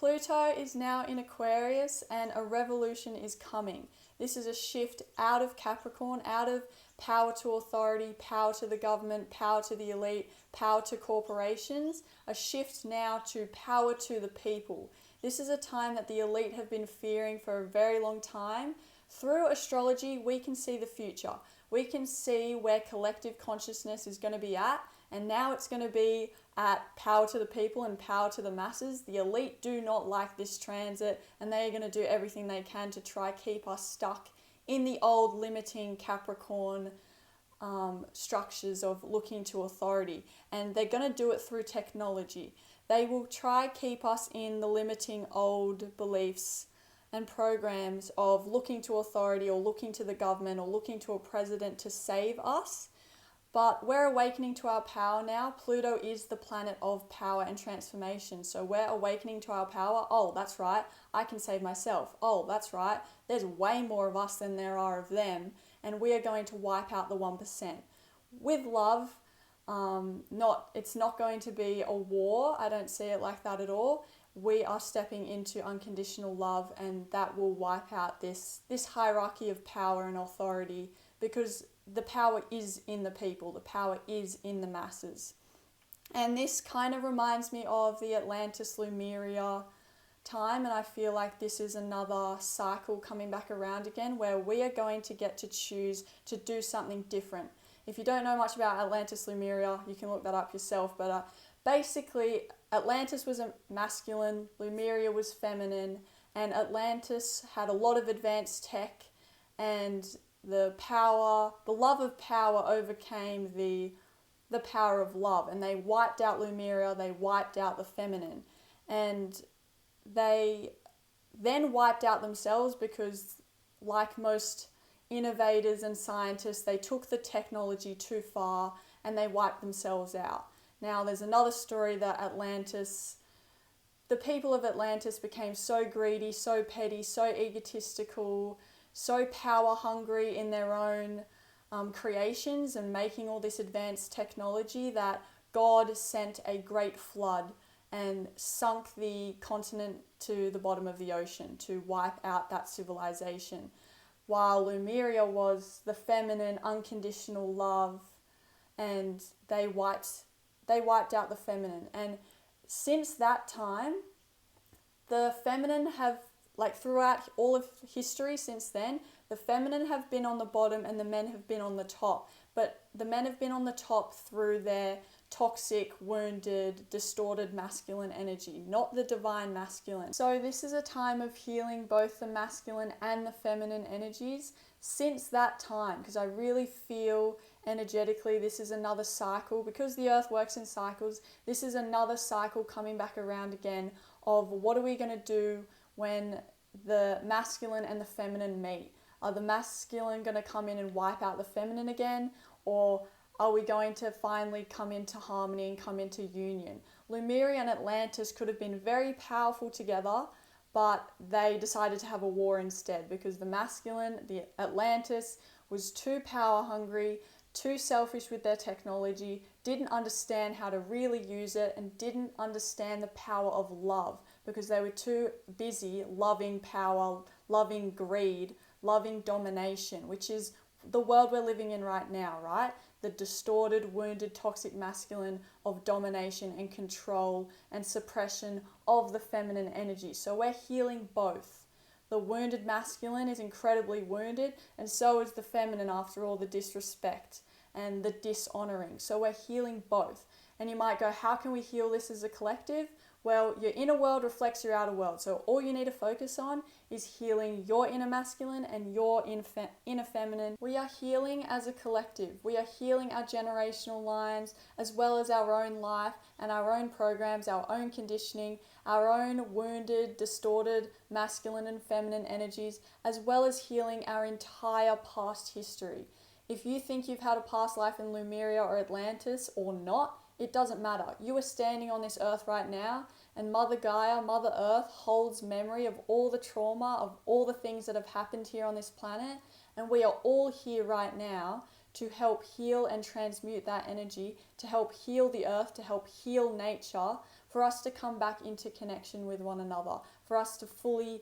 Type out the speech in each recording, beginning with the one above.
Pluto is now in Aquarius and a revolution is coming. This is a shift out of Capricorn, out of power to authority, power to the government, power to the elite, power to corporations, a shift now to power to the people. This is a time that the elite have been fearing for a very long time. Through astrology, we can see the future. We can see where collective consciousness is going to be at, and now it's going to be at power to the people and power to the masses. The elite do not like this transit, and they are going to do everything they can to try keep us stuck in the old limiting Capricorn structures of looking to authority, and they're going to do it through technology. They will try keep us in the limiting old beliefs and programs of looking to authority or looking to the government or looking to a president to save us. But we're awakening to our power now. Pluto is the planet of power and transformation. So we're awakening to our power. Oh, that's right, I can save myself. Oh, that's right, there's way more of us than there are of them. And we are going to wipe out the 1%. With love, it's not going to be a war. I don't see it like that at all. We are stepping into unconditional love, and that will wipe out this hierarchy of power and authority, because the power is in the people, the power is in the masses. And this kind of reminds me of the Atlantis Lemuria time, and I feel like this is another cycle coming back around again, where we are going to get to choose to do something different. If you don't know much about Atlantis Lemuria, you can look that up yourself, but basically Atlantis was a masculine, Lemuria was feminine, and Atlantis had a lot of advanced tech, and the love of power overcame the power of love, and they wiped out Lemuria, they wiped out the feminine, and they then wiped out themselves because, like most innovators and scientists, they took the technology too far and they wiped themselves out. Now, there's another story that the people of Atlantis became so greedy, so petty, so egotistical, so power hungry in their own creations and making all this advanced technology, that God sent a great flood and sunk the continent to the bottom of the ocean to wipe out that civilization. While Lemuria was the feminine, unconditional love, and they wiped out the feminine. And since that time, the feminine have, like throughout all of history since then, the feminine have been on the bottom and the men have been on the top. But the men have been on the top through their toxic, wounded, distorted masculine energy, not the divine masculine. So this is a time of healing both the masculine and the feminine energies since that time, because I really feel energetically this is another cycle, because the earth works in cycles. This is another cycle coming back around again of what are we going to do when the masculine and the feminine meet? Are the masculine going to come in and wipe out the feminine again, or are we going to finally come into harmony and come into union? Lemuria and Atlantis could have been very powerful together, but they decided to have a war instead, because the masculine, the Atlantis, was too power hungry, too selfish with their technology, didn't understand how to really use it, and didn't understand the power of love, because they were too busy loving power, loving greed, loving domination, which is the world we're living in right now, right? The distorted, wounded, toxic masculine of domination and control and suppression of the feminine energy. So we're healing both. The wounded masculine is incredibly wounded, and so is the feminine after all the disrespect and the dishonoring. So we're healing both. And you might go, how can we heal this as a collective? Well, your inner world reflects your outer world. So all you need to focus on is healing your inner masculine and your inner feminine. We are healing as a collective. We are healing our generational lines, as well as our own life and our own programs, our own conditioning, our own wounded, distorted masculine and feminine energies, as well as healing our entire past history. If you think you've had a past life in Lemuria or Atlantis or not, it doesn't matter. You are standing on this earth right now, and Mother Gaia, Mother Earth, holds memory of all the trauma, of all the things that have happened here on this planet, and we are all here right now to help heal and transmute that energy, to help heal the earth, to help heal nature for us to come back into connection with one another, for us to fully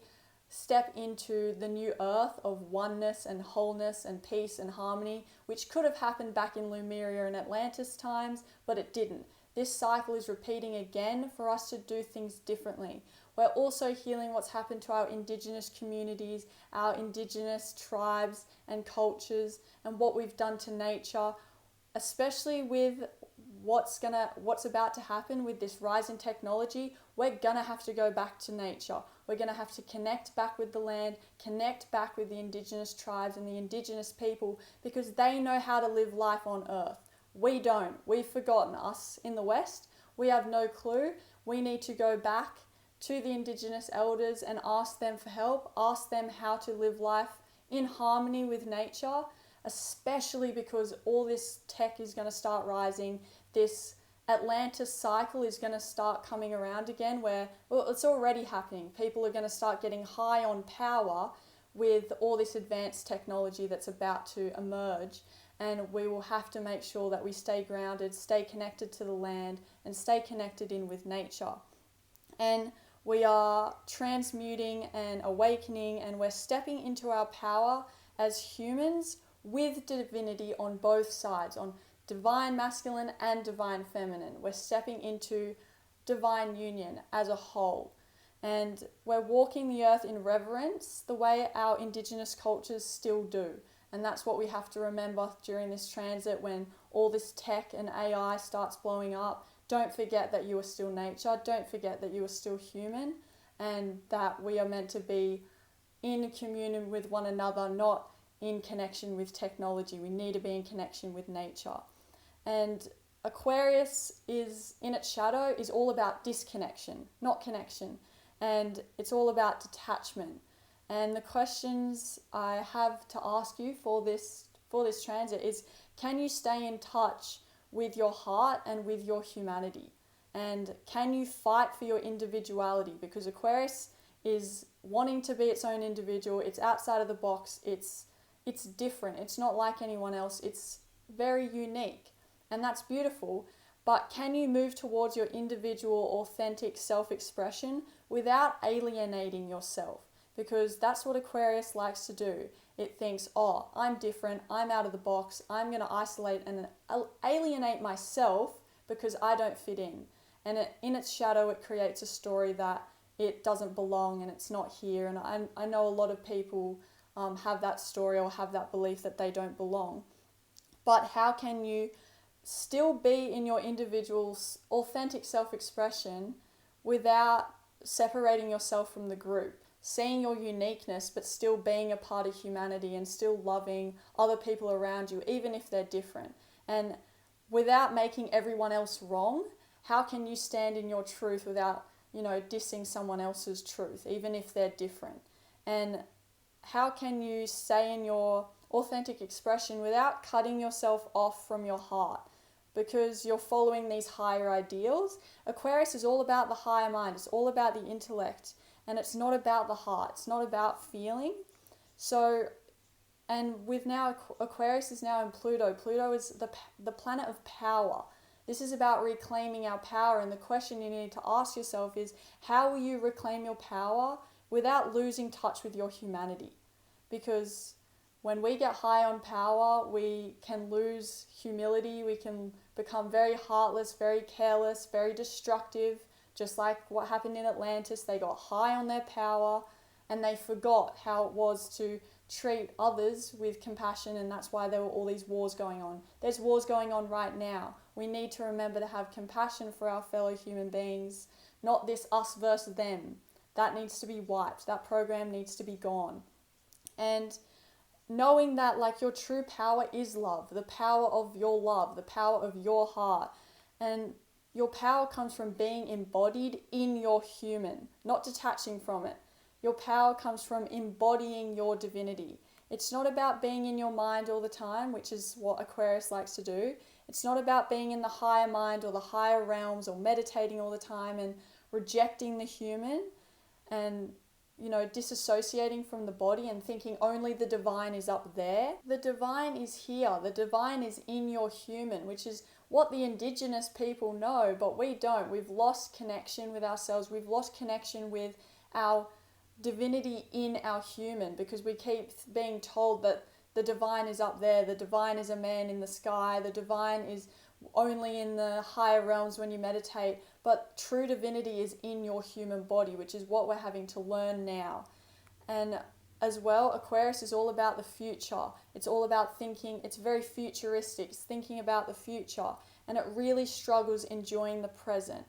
step into the new earth of oneness and wholeness and peace and harmony, which could have happened back in Lemuria and Atlantis times, but it didn't. This cycle is repeating again for us to do things differently. We're also healing what's happened to our indigenous communities, our indigenous tribes and cultures, and what we've done to nature, especially with what's about to happen with this rise in technology. We're gonna have to go back to nature. We're gonna have to connect back with the land, connect back with the indigenous tribes and the indigenous people, because they know how to live life on earth. We don't. We've forgotten. Us in the West, we have no clue. We need to go back to the indigenous elders and ask them for help, ask them how to live life in harmony with nature, especially because all this tech is going to start rising. This Atlantis cycle is going to start coming around again, where, well, it's already happening. People are going to start getting high on power with all this advanced technology that's about to emerge. And we will have to make sure that we stay grounded, stay connected to the land, and stay connected in with nature. And we are transmuting and awakening, and we're stepping into our power as humans with divinity on both sides, on divine masculine and divine feminine. We're stepping into divine union as a whole. And we're walking the earth in reverence the way our indigenous cultures still do. And that's what we have to remember during this transit, when all this tech and AI starts blowing up. Don't forget that you are still nature. Don't forget that you are still human, and that we are meant to be in communion with one another, not in connection with technology. We need to be in connection with nature. And Aquarius is, in its shadow, is all about disconnection, not connection. And it's all about detachment. And the questions I have to ask you for this transit is, can you stay in touch with your heart and with your humanity? And can you fight for your individuality? Because Aquarius is wanting to be its own individual. It's outside of the box. It's different. It's not like anyone else. It's very unique. And that's beautiful. But can you move towards your individual, authentic self-expression without alienating yourself? Because that's what Aquarius likes to do. It thinks, oh, I'm different, I'm out of the box, I'm going to isolate and alienate myself because I don't fit in. And in its shadow, it creates a story that it doesn't belong and it's not here. And I know a lot of people have that story or have that belief that they don't belong. But how can you still be in your individual's authentic self-expression without separating yourself from the group? Seeing your uniqueness, but still being a part of humanity and still loving other people around you, even if they're different. And without making everyone else wrong, how can you stand in your truth without, dissing someone else's truth, even if they're different? And how can you stay in your authentic expression without cutting yourself off from your heart? Because you're following these higher ideals. Aquarius is all about the higher mind. It's all about the intellect. And it's not about the heart. It's not about feeling. So, and with now, Aquarius is now in Pluto. Pluto is the planet of power. This is about reclaiming our power. And the question you need to ask yourself is, how will you reclaim your power without losing touch with your humanity? Because when we get high on power, we can lose humility. We can become very heartless, very careless, very destructive. Just like what happened in Atlantis, they got high on their power and they forgot how it was to treat others with compassion, and that's why there were all these wars going on. There's wars going on right now. We need to remember to have compassion for our fellow human beings, not this us versus them. That needs to be wiped. That program needs to be gone. And knowing that your true power is love, the power of your love, the power of your heart. And your power comes from being embodied in your human, not detaching from it. Your power comes from embodying your divinity. It's not about being in your mind all the time, which is what Aquarius likes to do. It's not about being in the higher mind or the higher realms or meditating all the time and rejecting the human and, disassociating from the body and thinking only the divine is up there. The divine is here. The divine is in your human, which is what the indigenous people know, but we don't. We've lost connection with ourselves. We've lost connection with our divinity in our human, because we keep being told that the divine is up there, the divine is a man in the sky, the divine is only in the higher realms when you meditate, but true divinity is in your human body, which is what we're having to learn now. And as well, Aquarius is all about the future. It's all about thinking, it's very futuristic, it's thinking about the future, and it really struggles enjoying the present.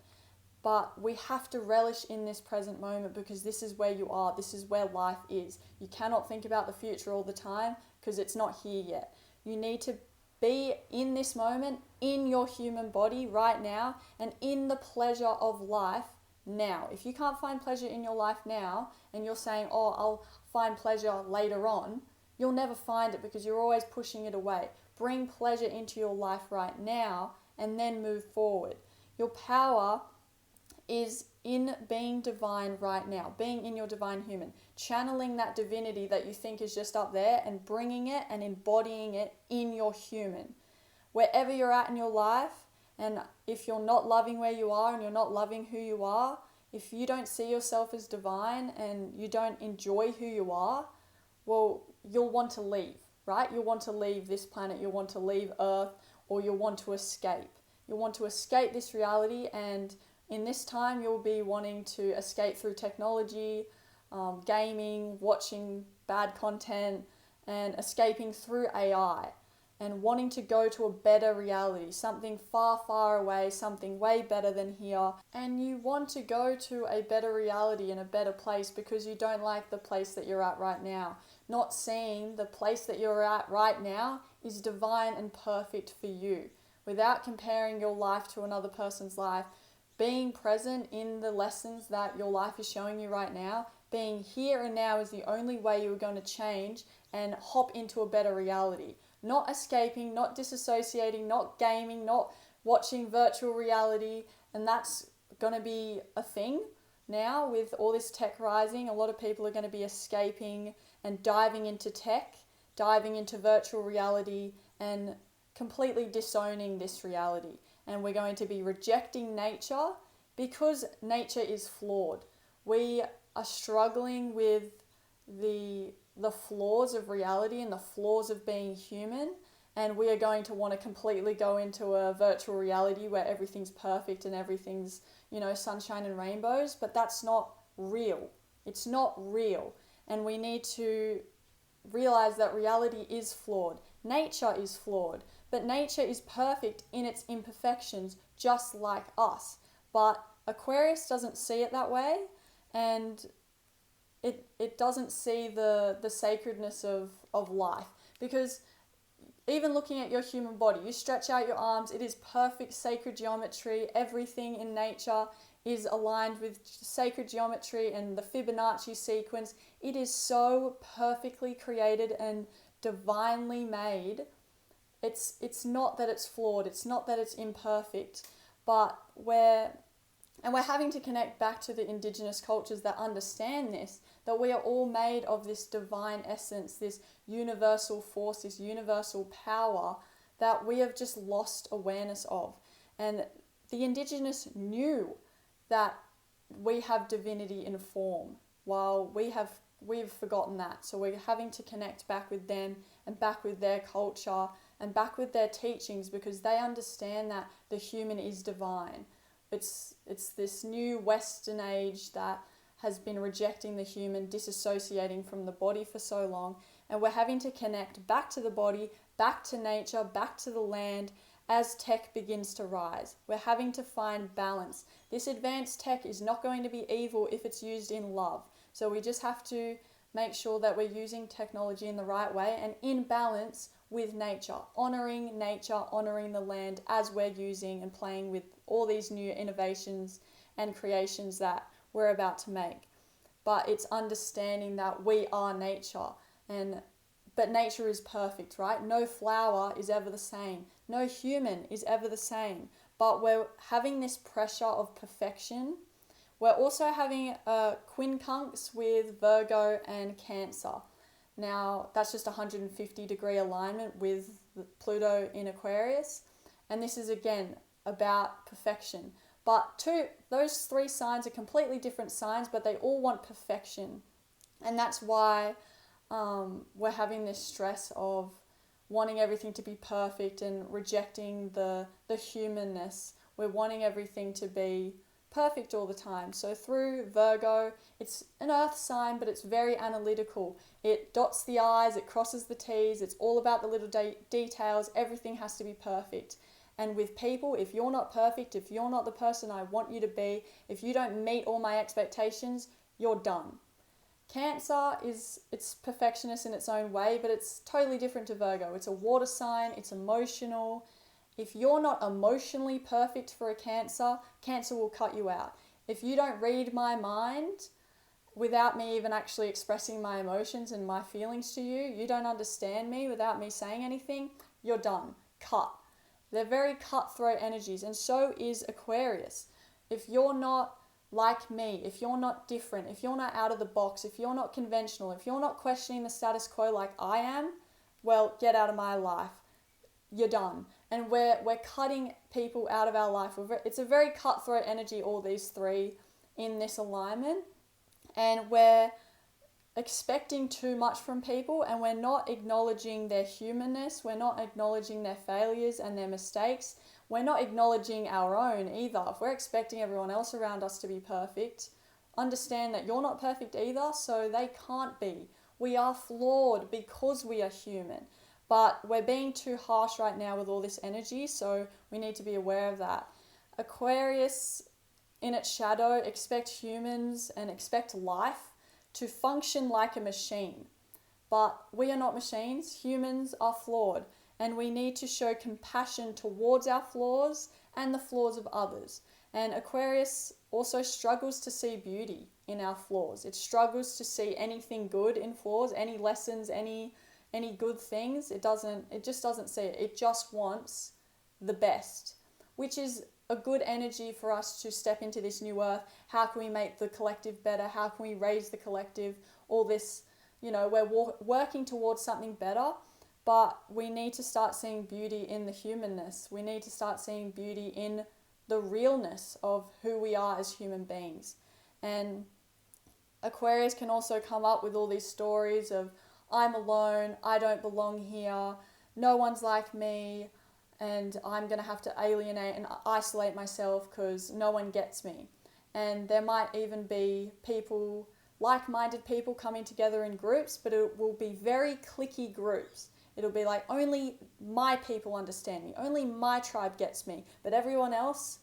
But we have to relish in this present moment, because this is where you are, this is where life is. You cannot think about the future all the time, because it's not here yet. You need to be in this moment, in your human body right now, and in the pleasure of life now. If you can't find pleasure in your life now, and you're saying, oh, I'll find pleasure later on, you'll never find it, because you're always pushing it away. Bring pleasure into your life right now, and then move forward. Your power is in being divine right now, being in your divine human, channeling that divinity that you think is just up there and bringing it and embodying it in your human. Wherever you're at in your life, and if you're not loving where you are and you're not loving who you are, if you don't see yourself as divine and you don't enjoy who you are, well, you'll want to leave, right? You'll want to leave this planet, you'll want to leave Earth, or you'll want to escape. You'll want to escape this reality, and in this time, you'll be wanting to escape through technology, gaming, watching bad content, and escaping through AI, and wanting to go to a better reality, something far, far away, something way better than here. And you want to go to a better reality and a better place because you don't like the place that you're at right now. Not seeing the place that you're at right now is divine and perfect for you. Without comparing your life to another person's life, being present in the lessons that your life is showing you right now, being here and now is the only way you're going to change and hop into a better reality. Not escaping, not disassociating, not gaming, not watching virtual reality. And that's going to be a thing now with all this tech rising. A lot of people are going to be escaping and diving into tech, diving into virtual reality, and completely disowning this reality. And we're going to be rejecting nature because nature is flawed. We are struggling with the flaws of reality and the flaws of being human, and we are going to want to completely go into a virtual reality where everything's perfect and everything's, sunshine and rainbows, but that's not real. It's not real. And we need to realize that reality is flawed. Nature is flawed. But nature is perfect in its imperfections, just like us. But Aquarius doesn't see it that way, and it doesn't see the sacredness of life. Because even looking at your human body, you stretch out your arms, it is perfect sacred geometry. Everything in nature is aligned with sacred geometry and the Fibonacci sequence. It is so perfectly created and divinely made. It's not that it's flawed, it's not that it's imperfect, but we're having to connect back to the indigenous cultures that understand this, that we are all made of this divine essence, this universal force, this universal power that we have just lost awareness of. And the indigenous knew that we have divinity in form, while we've forgotten that. So we're having to connect back with them and back with their culture and back with their teachings, because they understand that the human is divine. It's this new Western age that has been rejecting the human, disassociating from the body for so long, and we're having to connect back to the body, back to nature, back to the land as tech begins to rise. We're having to find balance. This advanced tech is not going to be evil if it's used in love. So we just have to make sure that we're using technology in the right way and in balance with nature, honoring the land as we're using and playing with all these new innovations and creations that we're about to make. But it's understanding that we are nature, but nature is perfect, right? No flower is ever the same. No human is ever the same. But we're having this pressure of perfection. We're also having a quincunx with Virgo and Cancer. Now, that's just 150 degree alignment with Pluto in Aquarius. And this is again about perfection. But those 3 signs are completely different signs, but they all want perfection. And that's why we're having this stress of wanting everything to be perfect and rejecting the humanness. We're wanting everything to be perfect all the time. So through Virgo, it's an earth sign, but it's very analytical. It dots the I's, it crosses the T's, it's all about the little details. Everything has to be perfect. And with people, if you're not perfect, if you're not the person I want you to be, if you don't meet all my expectations, you're done. Cancer it's perfectionist in its own way, but it's totally different to Virgo. It's a water sign, it's emotional. If you're not emotionally perfect for a Cancer, Cancer will cut you out. If you don't read my mind without me even actually expressing my emotions and my feelings to you, you don't understand me without me saying anything, you're done. Cut. They're very cutthroat energies, and so is Aquarius. If you're not like me, if you're not different, if you're not out of the box, if you're not conventional, if you're not questioning the status quo like I am, well, get out of my life. You're done. And we're cutting people out of our life. It's a very cutthroat energy, all these 3 in this alignment. And we're expecting too much from people, and we're not acknowledging their humanness. We're not acknowledging their failures and their mistakes. We're not acknowledging our own either. If we're expecting everyone else around us to be perfect, understand that you're not perfect either, so they can't be. We are flawed because we are human. But we're being too harsh right now with all this energy, so we need to be aware of that. Aquarius, in its shadow, expect humans and expect life to function like a machine. But we are not machines. Humans are flawed, and we need to show compassion towards our flaws and the flaws of others. And Aquarius also struggles to see beauty in our flaws. It struggles to see anything good in flaws, any lessons, any good things. It just doesn't see it. It just wants the best, which is a good energy for us to step into this new earth. How can we make the collective better? How can we raise the collective? All this, we're working towards something better, but we need to start seeing beauty in the humanness. We need to start seeing beauty in the realness of who we are as human beings. And Aquarius can also come up with all these stories of, I'm alone, I don't belong here, no one's like me, and I'm going to have to alienate and isolate myself because no one gets me. And there might even be people, like-minded people coming together in groups, but it will be very cliquey groups. It'll be like, only my people understand me, only my tribe gets me, but everyone else,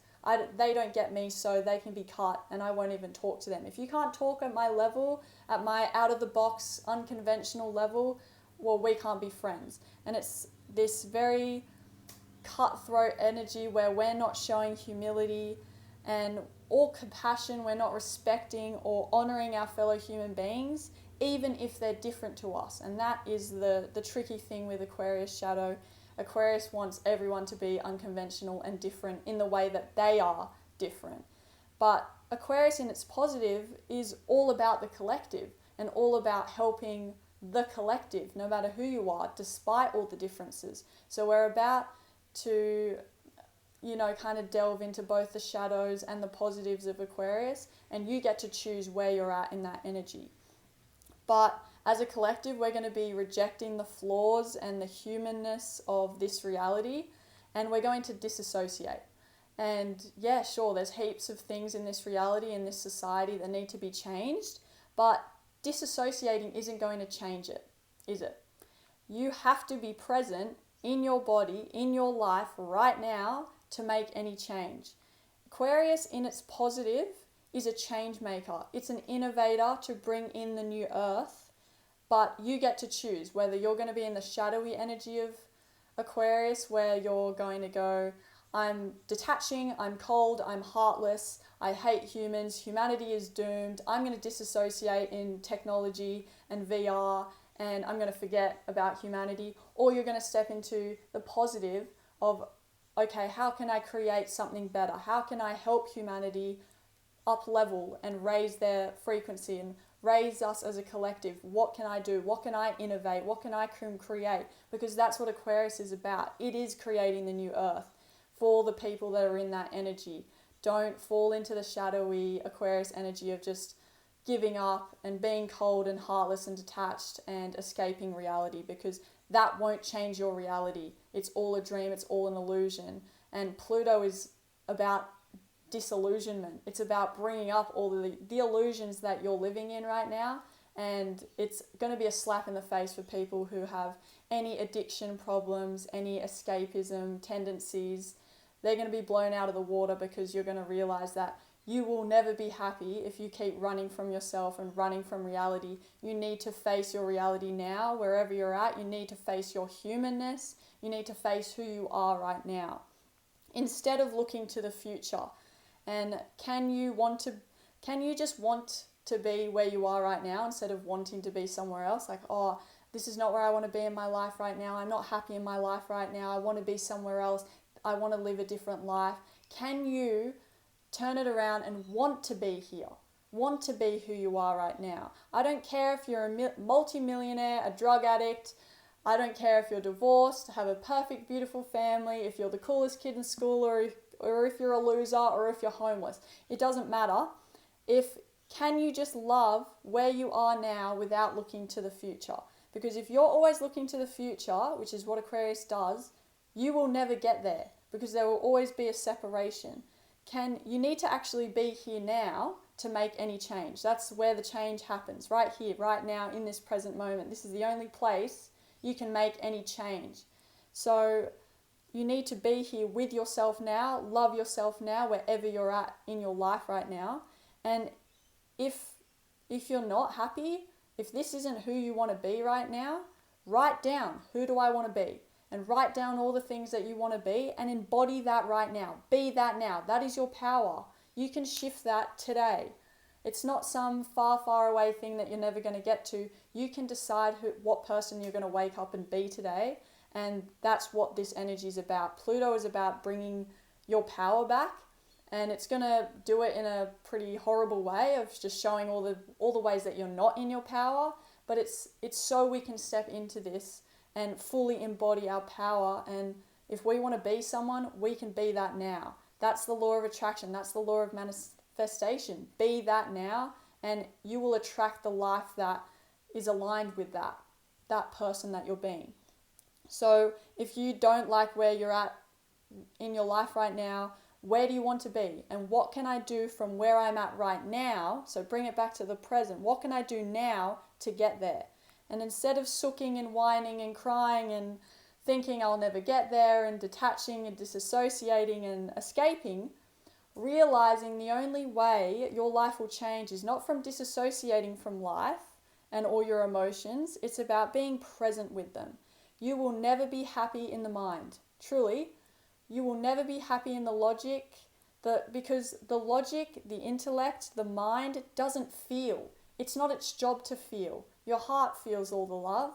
they don't get me, so they can be cut and I won't even talk to them. If you can't talk at my level, at my out-of-the-box, unconventional level, well, we can't be friends. And it's this very cutthroat energy where we're not showing humility and or compassion. We're not respecting or honoring our fellow human beings, even if they're different to us. And that is the tricky thing with Aquarius Shadow. Aquarius wants everyone to be unconventional and different in the way that they are different. But Aquarius in its positive is all about the collective and all about helping the collective, no matter who you are, despite all the differences. So we're about to, kind of delve into both the shadows and the positives of Aquarius, and you get to choose where you're at in that energy. But as a collective, we're going to be rejecting the flaws and the humanness of this reality, and we're going to disassociate. And yeah, sure, there's heaps of things in this reality, in this society that need to be changed, but disassociating isn't going to change it, is it? You have to be present in your body, in your life right now to make any change. Aquarius in its positive is a change maker. It's an innovator to bring in the new earth, but you get to choose whether you're going to be in the shadowy energy of Aquarius, where you're going to go, I'm detaching, I'm cold, I'm heartless, I hate humans, humanity is doomed, I'm going to disassociate in technology and VR, and I'm going to forget about humanity. Or you're going to step into the positive of, okay, how can I create something better? How can I help humanity up level and raise their frequency and raise us as a collective? What can I do? What can I innovate? What can I create? Because that's what Aquarius is about. It is creating the new earth. for the people that are in that energy. Don't fall into the shadowy Aquarius energy of just giving up and being cold and heartless and detached and escaping reality, because that won't change your reality. It's all a dream, it's all an illusion. And Pluto is about disillusionment. It's about bringing up all the illusions that you're living in right now, and it's going to be a slap in the face for people who have any addiction problems, any escapism tendencies. They're going to be blown out of the water, because you're going to realize that you will never be happy if you keep running from yourself and running from reality. You need to face your reality now, wherever you're at. You need to face your humanness. You need to face who you are right now, instead of looking to the future. And can you just want to be where you are right now instead of wanting to be somewhere else? Like, oh, this is not where I want to be in my life right now. I'm not happy in my life right now. I want to be somewhere else. I want to live a different life. Can you turn it around and want to be here? Want to be who you are right now? I don't care if you're a multi-millionaire, a drug addict. I don't care if you're divorced, have a perfect, beautiful family, if you're the coolest kid in school, or if you're a loser, or if you're homeless. It doesn't matter. Can you just love where you are now without looking to the future? Because if you're always looking to the future, which is what Aquarius does, you will never get there, because there will always be a separation. You need to actually be here now to make any change. That's where the change happens, right here, right now, in this present moment. This is the only place you can make any change. So you need to be here with yourself now, love yourself now, wherever you're at in your life right now. And if you're not happy, if this isn't who you want to be right now, write down, who do I want to be? And write down all the things that you want to be and embody that right now. Be that now. That is your power. You can shift that today. It's not some far, far away thing that you're never going to get to. You can decide what person you're going to wake up and be today. And that's what this energy is about. Pluto is about bringing your power back. And it's going to do it in a pretty horrible way of just showing all the ways that you're not in your power. But it's so we can step into this and fully embody our power. And if we want to be someone, we can be that now. That's the law of attraction. That's the law of manifestation. Be that now, and you will attract the life that is aligned with that person that you're being. So if you don't like where you're at in your life right now, where do you want to be? And what can I do from where I'm at right now? So bring it back to the present. What can I do now to get there? And instead of sooking and whining and crying and thinking I'll never get there and detaching and disassociating and escaping, realizing the only way your life will change is not from disassociating from life and all your emotions. It's about being present with them. You will never be happy in the mind. Truly, you will never be happy in the logic, because the logic, the intellect, the mind doesn't feel. It's not its job to feel. Your heart feels all the love,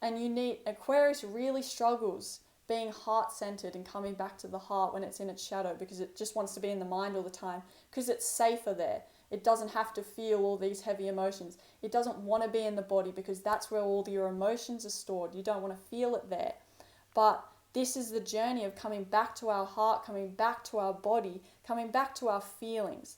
and Aquarius really struggles being heart-centered and coming back to the heart when it's in its shadow, because it just wants to be in the mind all the time, because it's safer there. It doesn't have to feel all these heavy emotions. It doesn't want to be in the body, because that's where all your emotions are stored. You don't want to feel it there. But this is the journey of coming back to our heart, coming back to our body, coming back to our feelings.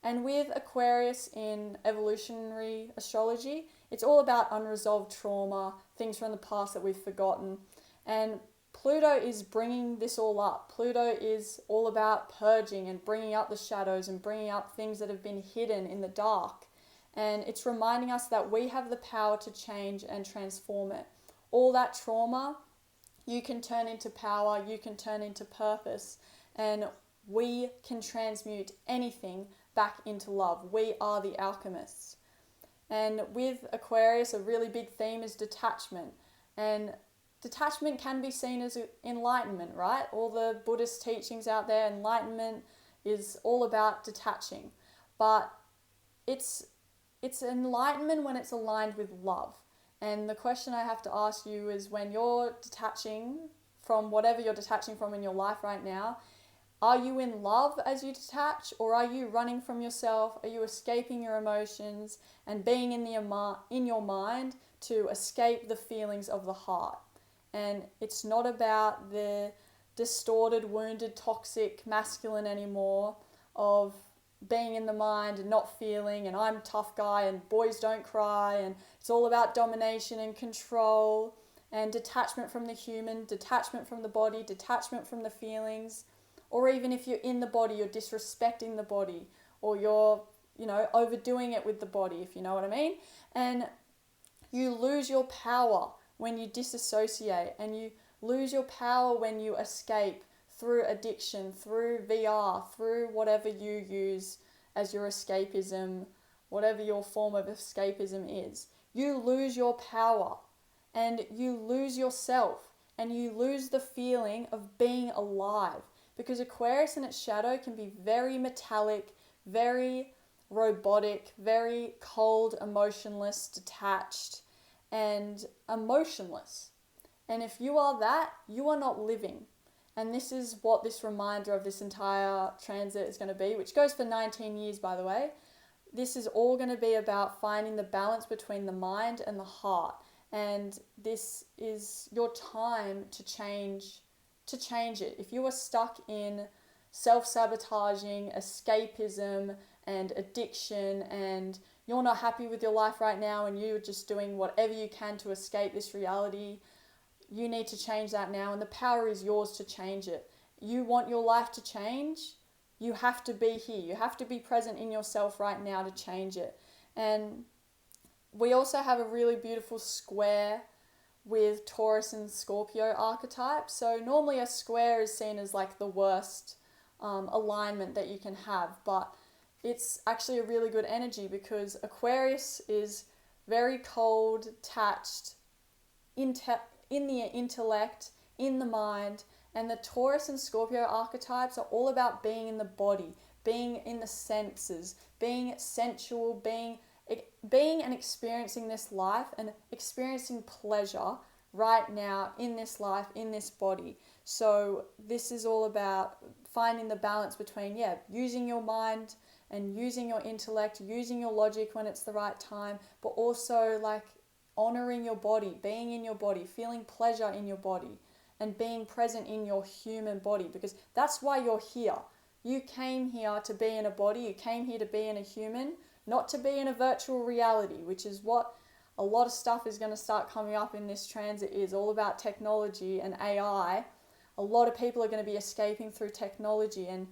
And with Aquarius in evolutionary astrology, it's all about unresolved trauma, things from the past that we've forgotten. And Pluto is bringing this all up. Pluto is all about purging and bringing up the shadows and bringing up things that have been hidden in the dark. And it's reminding us that we have the power to change and transform it. All that trauma, you can turn into power, you can turn into purpose, and we can transmute anything back into love. We are the alchemists. And with Aquarius, a really big theme is detachment. And detachment can be seen as enlightenment, right? All the Buddhist teachings out there, enlightenment is all about detaching. But it's enlightenment when it's aligned with love. And the question I have to ask you is, when you're detaching from whatever you're detaching from in your life right now, are you in love as you detach, or are you running from yourself? Are you escaping your emotions and being in your mind to escape the feelings of the heart? And it's not about the distorted, wounded, toxic masculine anymore of being in the mind and not feeling, and I'm tough guy and boys don't cry, and it's all about domination and control and detachment from the human, detachment from the body, detachment from the feelings. Or even if you're in the body, you're disrespecting the body, or you're, overdoing it with the body, if you know what I mean. And you lose your power when you disassociate, and you lose your power when you escape through addiction, through VR, through whatever you use as your escapism, whatever your form of escapism is. You lose your power and you lose yourself, and you lose the feeling of being alive, because Aquarius and its shadow can be very metallic, very robotic, very cold, emotionless, detached, and emotionless. And if you are that, you are not living. And this is what this reminder of this entire transit is going to be, which goes for 19 years, by the way. This is all going to be about finding the balance between the mind and the heart. And this is your time to change it. If you are stuck in self-sabotaging, escapism, and addiction, and you're not happy with your life right now, and you're just doing whatever you can to escape this reality, you need to change that now, and the power is yours to change it. You want your life to change, you have to be here. You have to be present in yourself right now to change it. And we also have a really beautiful square with Taurus and Scorpio archetypes. So normally a square is seen as like the worst alignment that you can have, but it's actually a really good energy, because Aquarius is very cold, attached, in the intellect, in the mind, and the Taurus and Scorpio archetypes are all about being in the body, being in the senses, being sensual, being and experiencing this life and experiencing pleasure right now in this life, in this body. So this is all about finding the balance between, using your mind and using your intellect, using your logic when it's the right time, but also like honoring your body, being in your body, feeling pleasure in your body, and being present in your human body, because that's why you're here. You came here to be in a body, you came here to be in a human, not to be in a virtual reality, which is what a lot of stuff is going to start coming up in this transit, is all about technology and AI. A lot of people are going to be escaping through technology, and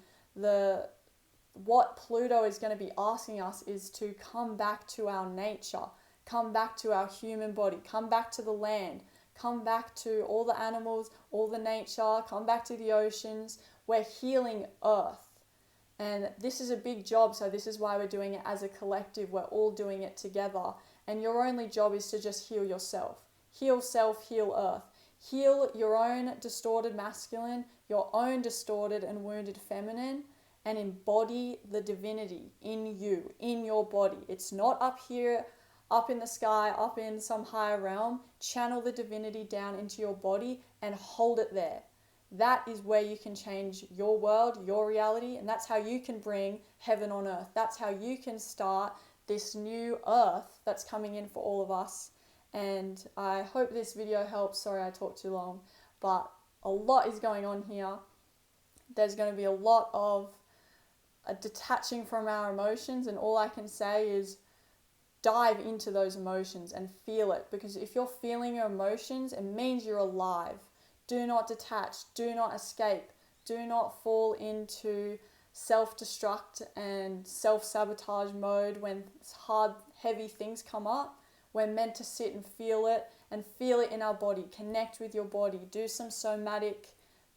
what Pluto is going to be asking us is to come back to our nature, come back to our human body, come back to the land, come back to all the animals, all the nature, come back to the oceans. We're healing Earth. And this is a big job, so this is why we're doing it as a collective. We're all doing it together. And your only job is to just heal yourself. Heal self, heal Earth. Heal your own distorted masculine, your own distorted and wounded feminine, and embody the divinity in you, in your body. It's not up here, up in the sky, up in some higher realm. Channel the divinity down into your body and hold it there. That is where you can change your world, your reality, and that's how you can bring heaven on earth. That's how you can start this new earth that's coming in for all of us. And I hope this video helps. Sorry I talked too long, but a lot is going on here. There's going to be a lot of detaching from our emotions, and all I can say is dive into those emotions and feel it, because if you're feeling your emotions, it means you're alive. Do not detach, do not escape, do not fall into self-destruct and self-sabotage mode when hard, heavy things come up. We're meant to sit and feel it in our body. Connect with your body, do some somatic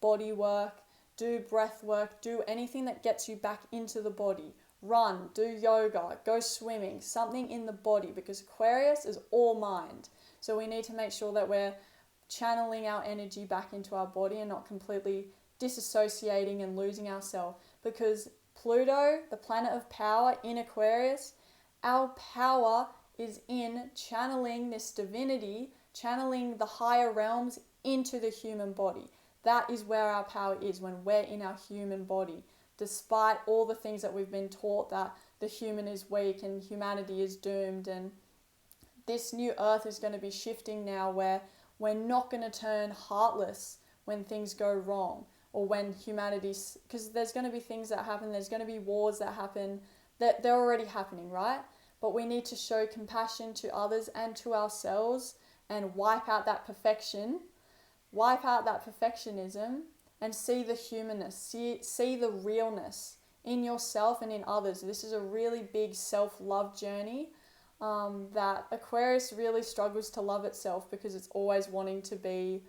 body work, do breath work, do anything that gets you back into the body. Run, do yoga, go swimming, something in the body, because Aquarius is all mind. So we need to make sure that we're channeling our energy back into our body and not completely disassociating and losing ourselves, because Pluto, the planet of power in Aquarius, our power is in channeling this divinity, channeling the higher realms into the human body. That is where our power is, when we're in our human body. Despite all the things that we've been taught, that the human is weak and humanity is doomed, and this new earth is going to be shifting now, where we're not going to turn heartless when things go wrong. or when humanity's, because there's going to be things that happen, there's going to be wars that happen, that they're already happening, right? But we need to show compassion to others and to ourselves and wipe out that perfectionism, and see the humanness, see the realness in yourself and in others. This is a really big self-love journey that Aquarius really struggles to love itself, because it's always wanting to be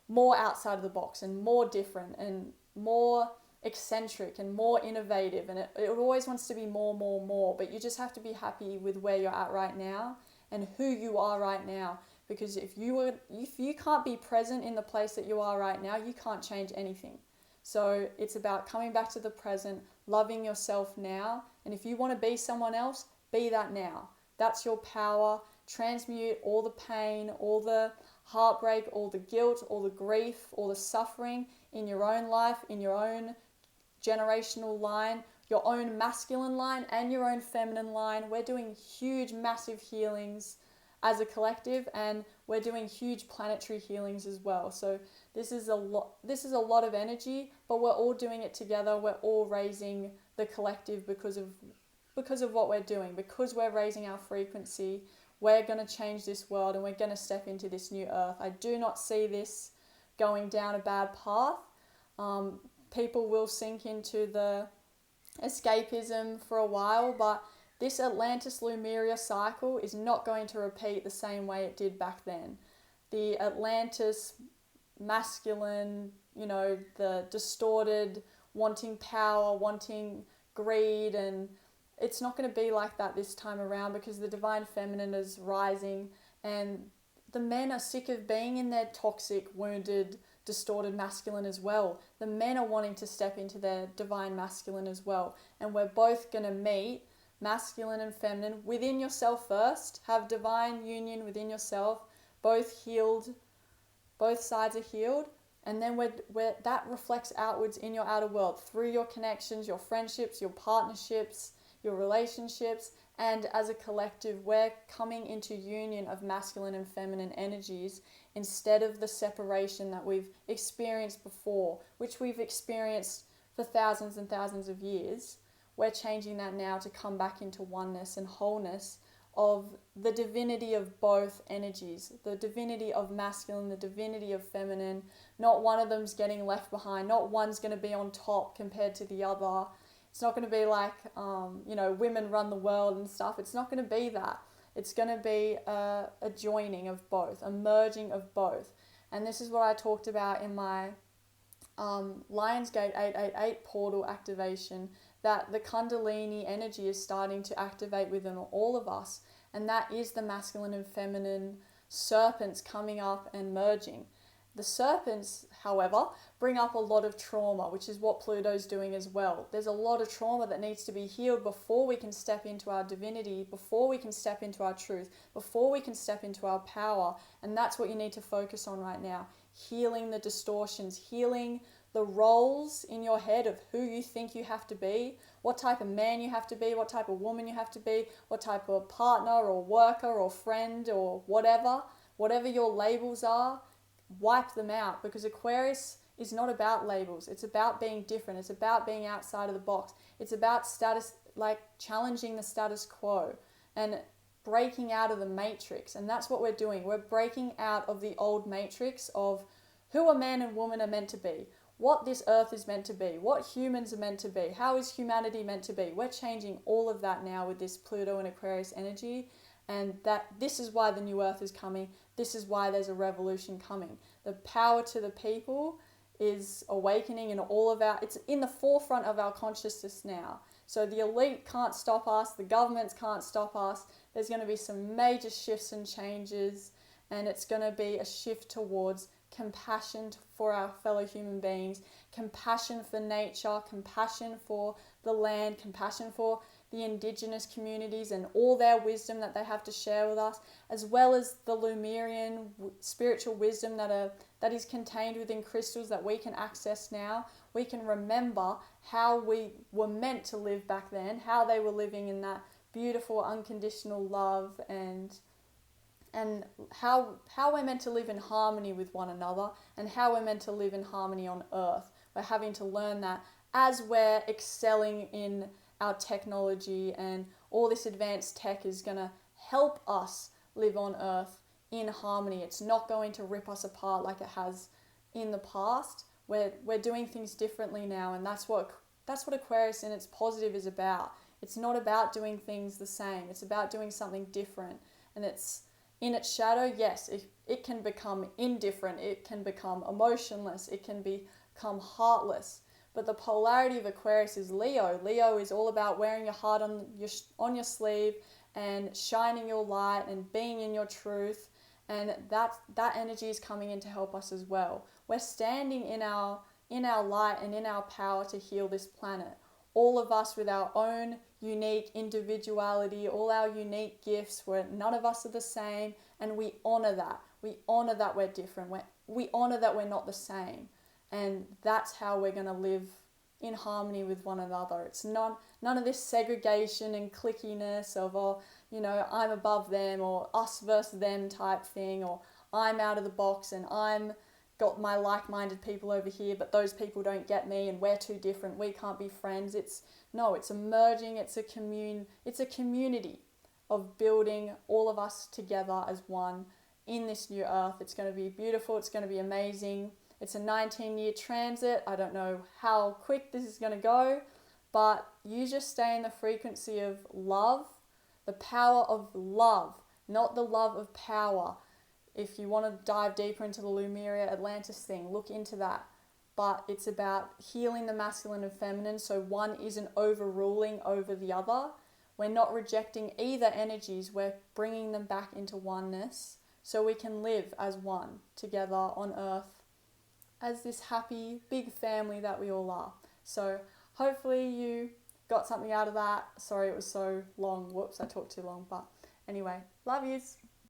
more outside of the box and more different and more eccentric and more innovative, and it always wants to be more, but you just have to be happy with where you're at right now and who you are right now. Because if you can't be present in the place that you are right now, you can't change anything. So it's about coming back to the present, loving yourself now, and if you want to be someone else, be that now. That's your power. Transmute all the pain, all the heartbreak, all the guilt, all the grief, all the suffering in your own life, in your own generational line, your own masculine line and your own feminine line. We're doing huge, massive healings as a collective, and we're doing huge planetary healings as well. So this is a lot of energy, but we're all doing it together. We're all raising the collective because of what we're doing, because we're raising our frequency. We're going to change this world, and we're going to step into this new earth. I do not see this going down a bad path. People will sink into the escapism for a while, but this Atlantis Lemuria cycle is not going to repeat the same way it did back then. The Atlantis masculine, the distorted, wanting power, wanting greed, and it's not going to be like that this time around, because the divine feminine is rising, and the men are sick of being in their toxic, wounded, distorted masculine as well. The men are wanting to step into their divine masculine as well, and we're both going to meet masculine and feminine within yourself first, have divine union within yourself, both healed, both sides are healed, and then that reflects outwards in your outer world through your connections, your friendships, your partnerships, your relationships, and as a collective we're coming into union of masculine and feminine energies instead of the separation that we've experienced before, which we've experienced for thousands and thousands of years. We're changing that now to come back into oneness and wholeness of the divinity of both energies, the divinity of masculine, the divinity of feminine. Not one of them's getting left behind, not one's going to be on top compared to the other. It's not going to be like, women run the world and stuff. It's not going to be that. It's going to be a joining of both, a merging of both. And this is what I talked about in my Lionsgate 888 portal activation, that the Kundalini energy is starting to activate within all of us. And that is the masculine and feminine serpents coming up and merging. The serpents, however, bring up a lot of trauma, which is what Pluto's doing as well. There's a lot of trauma that needs to be healed before we can step into our divinity, before we can step into our truth, before we can step into our power. And that's what you need to focus on right now. Healing the distortions, healing the roles in your head of who you think you have to be, what type of man you have to be, what type of woman you have to be, what type of partner or worker or friend or whatever your labels are. Wipe them out, because Aquarius is not about labels. It's about being different. It's about being outside of the box. It's about challenging the status quo and breaking out of the matrix. And that's what we're doing. We're breaking out of the old matrix of who a man and woman are meant to be, what this earth is meant to be, what humans are meant to be, how is humanity meant to be. We're changing all of that now with this Pluto and Aquarius energy. And this is why the new earth is coming. This is why there's a revolution coming. The power to the people is awakening in it's in the forefront of our consciousness now. So the elite can't stop us. The governments can't stop us. There's going to be some major shifts and changes, and it's going to be a shift towards compassion for our fellow human beings, compassion for nature, compassion for the land, compassion for the indigenous communities and all their wisdom that they have to share with us, as well as the Lemurian spiritual wisdom that is contained within crystals that we can access now. We can remember how we were meant to live back then, how they were living in that beautiful unconditional love, and how we're meant to live in harmony with one another, and how we're meant to live in harmony on earth We're having to learn that as we're excelling in our technology, and all this advanced tech is going to help us live on Earth in harmony. It's not going to rip us apart like it has in the past. We're doing things differently now, and that's what Aquarius in its positive is about. It's not about doing things the same. It's about doing something different. And it's in its shadow, yes, it can become indifferent. It can become emotionless. It can become heartless. But the polarity of Aquarius is Leo. Leo is all about wearing your heart on your sleeve and shining your light and being in your truth. And that energy is coming in to help us as well. We're standing in our light and in our power to heal this planet. All of us with our own unique individuality, all our unique gifts, where none of us are the same, and we honor that. We honor that we're different. We honor that we're not the same. And that's how we're going to live in harmony with one another. It's none of this segregation and clickiness of, I'm above them, or us versus them type thing, or I'm out of the box and I'm got my like-minded people over here, but those people don't get me and we're too different. We can't be friends. It's a merging. It's a community of building all of us together as one in this new Earth. It's going to be beautiful. It's going to be amazing. It's a 19-year transit. I don't know how quick this is going to go, but you just stay in the frequency of love, the power of love, not the love of power. If you want to dive deeper into the Lemuria Atlantis thing, look into that. But it's about healing the masculine and feminine, so one isn't overruling over the other. We're not rejecting either energies. We're bringing them back into oneness so we can live as one together on Earth as this happy, big family that we all are. So hopefully you got something out of that. Sorry it was so long. Whoops, I talked too long. But anyway, love yous.